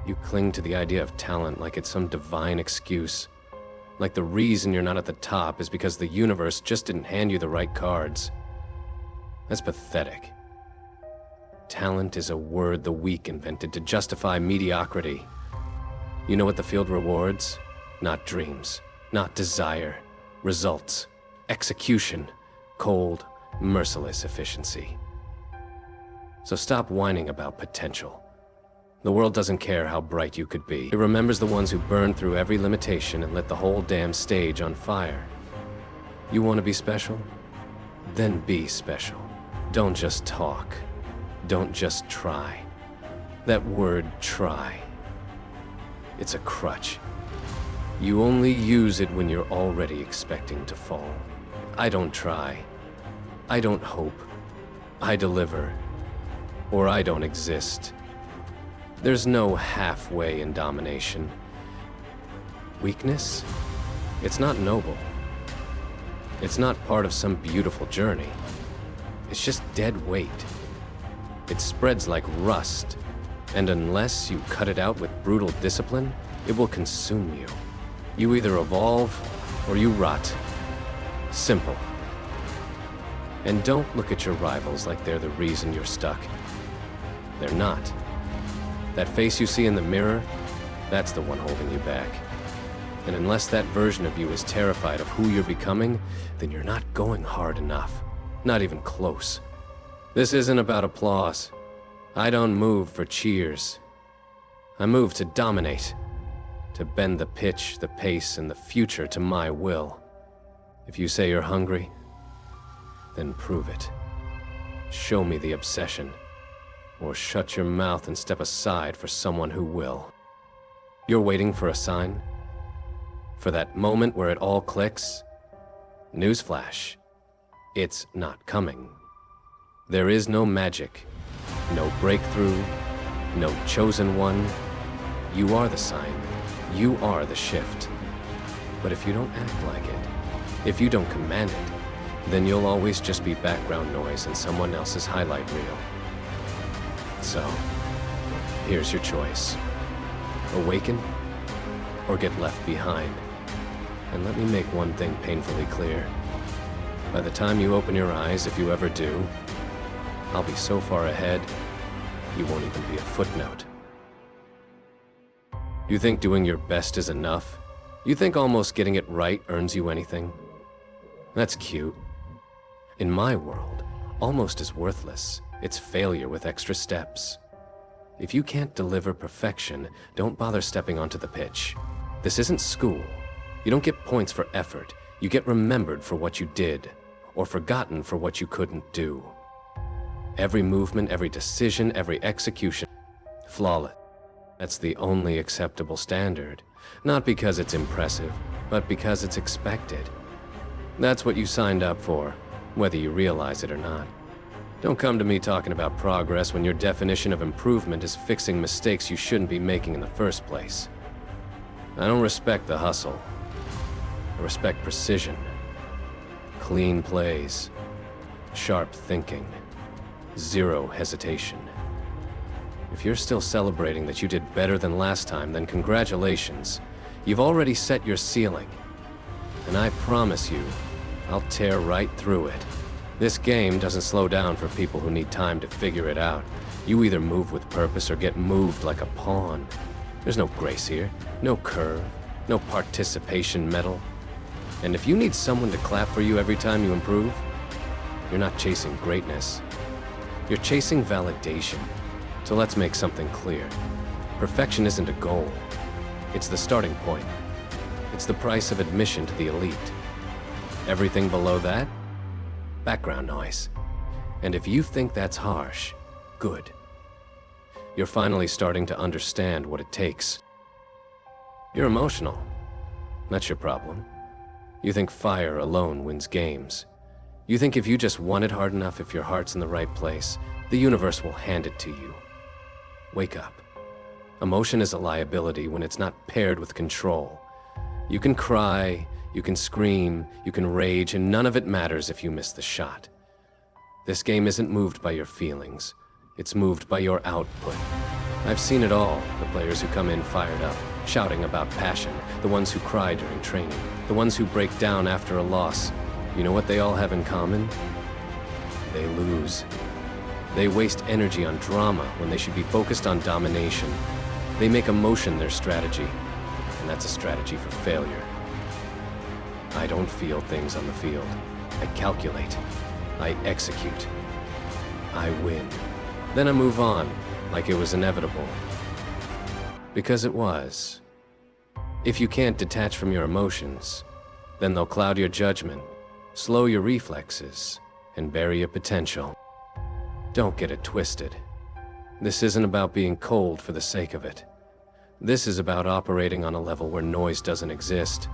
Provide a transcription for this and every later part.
You cling to the idea of talent like it's some divine excuse. Like the reason you're not at the top is because the universe just didn't hand you the right cards. That's pathetic. Talent is a word the weak invented to justify mediocrity. You know what the field rewards? Not dreams, not desire. Results, execution, cold, merciless efficiency. So stop whining about potential. The world doesn't care how bright you could be. It remembers the ones who burned through every limitation and lit the whole damn stage on fire. You want to be special? Then be special. Don't just talk. Don't just try. That word, try. It's a crutch. You only use it when you're already expecting to fall. I don't try. I don't hope. I deliver. Or I don't exist. There's no halfway in domination. Weakness? It's not noble. It's not part of some beautiful journey. It's just dead weight. It spreads like rust, and unless you cut it out with brutal discipline, it will consume you. You either evolve, or you rot. Simple. And don't look at your rivals like they're the reason you're stuck. They're not. That face you see in the mirror, that's the one holding you back. And unless that version of you is terrified of who you're becoming, then you're not going hard enough. Not even close. This isn't about applause. I don't move for cheers. I move to dominate. To bend the pitch, the pace, and the future to my will. If you say you're hungry, then prove it. Show me the obsession. Or shut your mouth and step aside for someone who will. You're waiting for a sign? For that moment where it all clicks? Newsflash. It's not coming. There is no magic, no breakthrough, no chosen one. You are the sign. You are the shift. But if you don't act like it, if you don't command it, then you'll always just be background noise in someone else's highlight reel. So, here's your choice. Awaken, or get left behind. And let me make one thing painfully clear. By the time you open your eyes, if you ever do, I'll be so far ahead, you won't even be a footnote. You think doing your best is enough? You think almost getting it right earns you anything? That's cute. In my world, almost is worthless. It's failure with extra steps. If you can't deliver perfection, don't bother stepping onto the pitch. This isn't school. You don't get points for effort. You get remembered for what you did, or forgotten for what you couldn't do. Every movement, every decision, every execution, flawless. That's the only acceptable standard. Not because it's impressive, but because it's expected. That's what you signed up for, whether you realize it or not. Don't come to me talking about progress when your definition of improvement is fixing mistakes you shouldn't be making in the first place. I don't respect the hustle. I respect precision. Clean plays. Sharp thinking. Zero hesitation. If you're still celebrating that you did better than last time, then congratulations. You've already set your ceiling. And I promise you, I'll tear right through it. This game doesn't slow down for people who need time to figure it out. You either move with purpose or get moved like a pawn. There's no grace here, no curve, no participation medal. And if you need someone to clap for you every time you improve, you're not chasing greatness. You're chasing validation. So let's make something clear. Perfection isn't a goal. It's the starting point. It's the price of admission to the elite. Everything below that? Background noise. And if you think that's harsh, good. You're finally starting to understand what it takes. You're emotional. That's your problem. You think fire alone wins games. You think if you just want it hard enough, if your heart's in the right place, the universe will hand it to you. Wake up. Emotion is a liability when it's not paired with control. You can cry, you can scream, you can rage, and none of it matters if you miss the shot. This game isn't moved by your feelings. It's moved by your output. I've seen it all, the players who come in fired up, shouting about passion, the ones who cry during training, the ones who break down after a loss. You know what they all have in common? They lose. They waste energy on drama when they should be focused on domination. They make emotion their strategy, and that's a strategy for failure. I don't feel things on the field. I calculate. I execute. I win. Then I move on, like it was inevitable. Because it was. If you can't detach from your emotions, then they'll cloud your judgment, slow your reflexes, and bury your potential. Don't get it twisted. This isn't about being cold for the sake of it. This is about operating on a level where noise doesn't exist,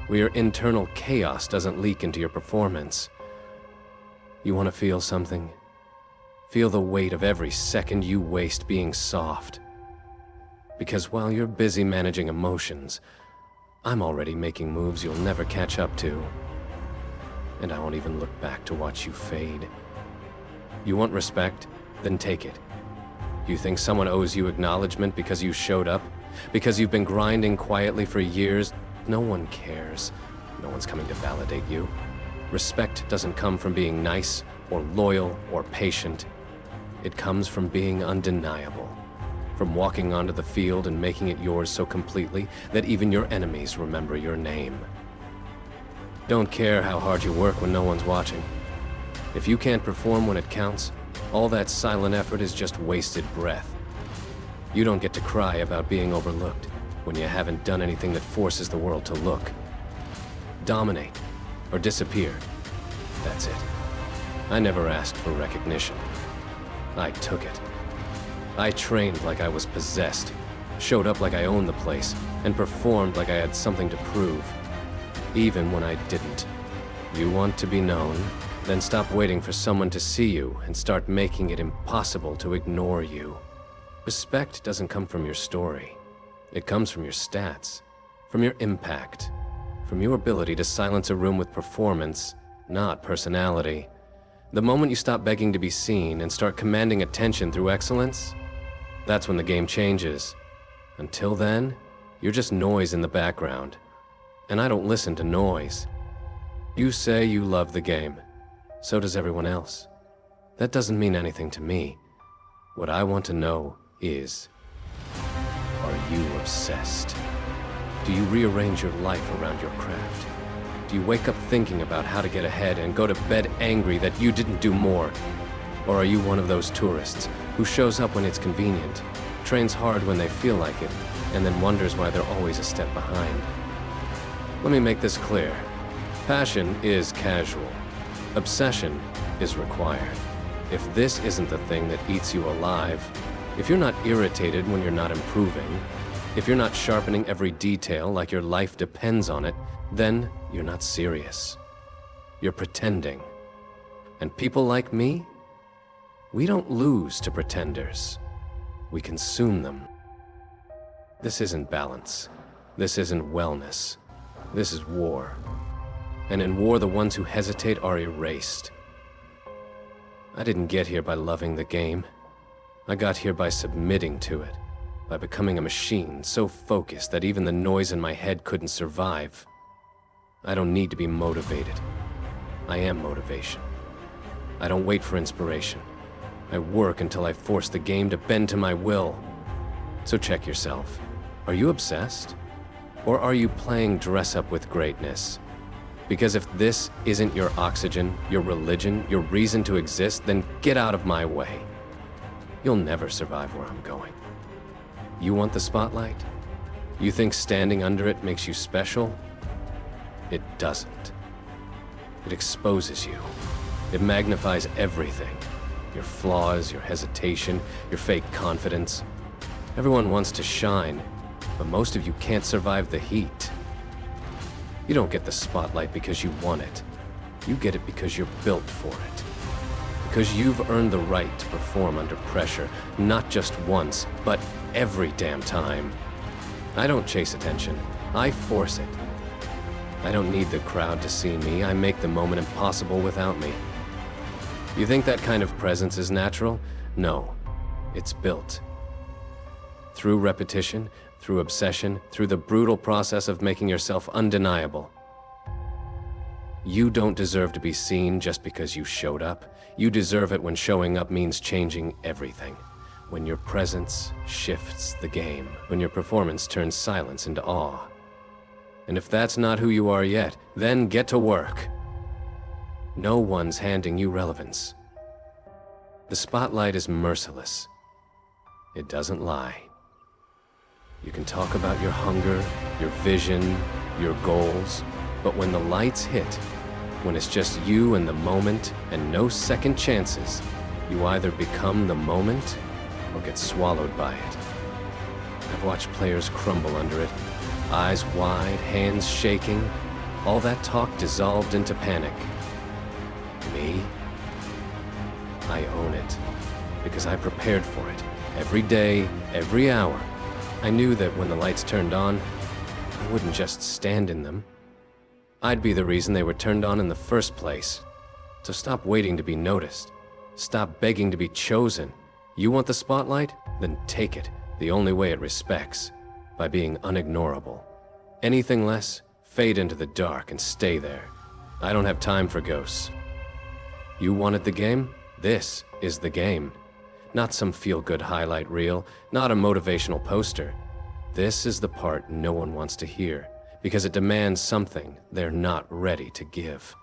where your internal chaos doesn't leak into your performance. You want to feel something? Feel the weight of every second you waste being soft. Because while you're busy managing emotions, I'm already making moves you'll never catch up to. And I won't even look back to watch you fade. You want respect? Then take it. You think someone owes you acknowledgement because you showed up? Because you've been grinding quietly for years? No one cares. No one's coming to validate you. Respect doesn't come from being nice, or loyal, or patient. It comes from being undeniable. From walking onto the field and making it yours so completely that even your enemies remember your name. Don't care how hard you work when no one's watching. If you can't perform when it counts, all that silent effort is just wasted breath. You don't get to cry about being overlooked when you haven't done anything that forces the world to look. Dominate, or disappear. That's it. I never asked for recognition. I took it. I trained like I was possessed, showed up like I owned the place, and performed like I had something to prove, even when I didn't. You want to be known? Then stop waiting for someone to see you and start making it impossible to ignore you. Respect doesn't come from your story. It comes from your stats, from your impact, from your ability to silence a room with performance, not personality. The moment you stop begging to be seen and start commanding attention through excellence, that's when the game changes. Until then, you're just noise in the background. And I don't listen to noise. You say you love the game. So does everyone else. That doesn't mean anything to me. What I want to know is, are you obsessed? Do you rearrange your life around your craft? Do you wake up thinking about how to get ahead and go to bed angry that you didn't do more? Or are you one of those tourists who shows up when it's convenient, trains hard when they feel like it, and then wonders why they're always a step behind? Let me make this clear. Passion is casual. Obsession is required. If this isn't the thing that eats you alive, if you're not irritated when you're not improving, if you're not sharpening every detail like your life depends on it, then you're not serious. You're pretending. And people like me, we don't lose to pretenders. We consume them. This isn't balance. This isn't wellness. This is war. And in war, the ones who hesitate are erased. I didn't get here by loving the game. I got here by submitting to it, by becoming a machine so focused that even the noise in my head couldn't survive. I don't need to be motivated. I am motivation. I don't wait for inspiration. I work until I force the game to bend to my will. So check yourself. Are you obsessed? Or are you playing dress up with greatness? Because if this isn't your oxygen, your religion, your reason to exist, then get out of my way. You'll never survive where I'm going. You want the spotlight? You think standing under it makes you special? It doesn't. It exposes you. It magnifies everything. Your flaws, your hesitation, your fake confidence. Everyone wants to shine, but most of you can't survive the heat. You don't get the spotlight because you want it. You get it because you're built for it. Because you've earned the right to perform under pressure, not just once, but every damn time. I don't chase attention. I force it. I don't need the crowd to see me. I make the moment impossible without me. You think that kind of presence is natural? No. It's built. Through repetition, through obsession, through the brutal process of making yourself undeniable. You don't deserve to be seen just because you showed up. You deserve it when showing up means changing everything. When your presence shifts the game. When your performance turns silence into awe. And if that's not who you are yet, then get to work. No one's handing you relevance. The spotlight is merciless. It doesn't lie. You can talk about your hunger, your vision, your goals, but when the lights hit, when it's just you and the moment and no second chances, you either become the moment or get swallowed by it. I've watched players crumble under it, eyes wide, hands shaking, all that talk dissolved into panic. Me? I own it, because I prepared for it. Every day, every hour. I knew that when the lights turned on, I wouldn't just stand in them. I'd be the reason they were turned on in the first place. So stop waiting to be noticed. Stop begging to be chosen. You want the spotlight? Then take it, the only way it respects, by being unignorable. Anything less, fade into the dark and stay there. I don't have time for ghosts. You wanted the game? This is the game. Not some feel-good highlight reel, not a motivational poster. This is the part no one wants to hear, because it demands something they're not ready to give.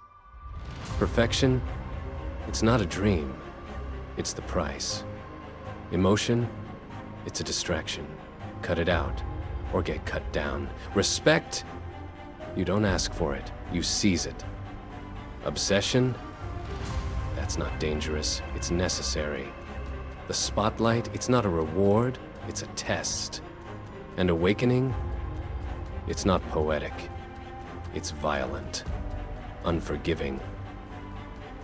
Perfection? It's not a dream. It's the price. Emotion? It's a distraction. Cut it out, or get cut down. Respect? You don't ask for it, you seize it. Obsession? That's not dangerous, it's necessary. The spotlight, it's not a reward, it's a test. And awakening? It's not poetic. It's violent, unforgiving,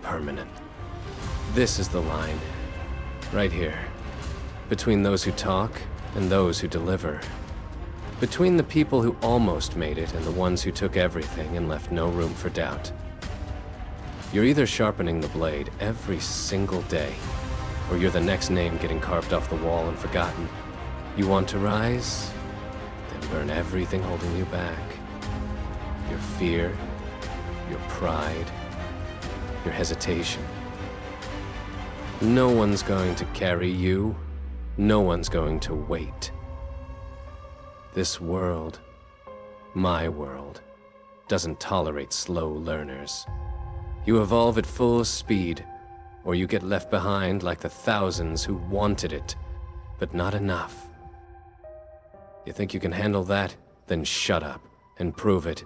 permanent. This is the line, right here, between those who talk and those who deliver. Between the people who almost made it and the ones who took everything and left no room for doubt. You're either sharpening the blade every single day, or you're the next name getting carved off the wall and forgotten. You want to rise? Then burn everything holding you back. Your fear, your pride, your hesitation. No one's going to carry you. No one's going to wait. This world, my world, doesn't tolerate slow learners. You evolve at full speed, or you get left behind like the thousands who wanted it, but not enough. You think you can handle that? Then shut up and prove it.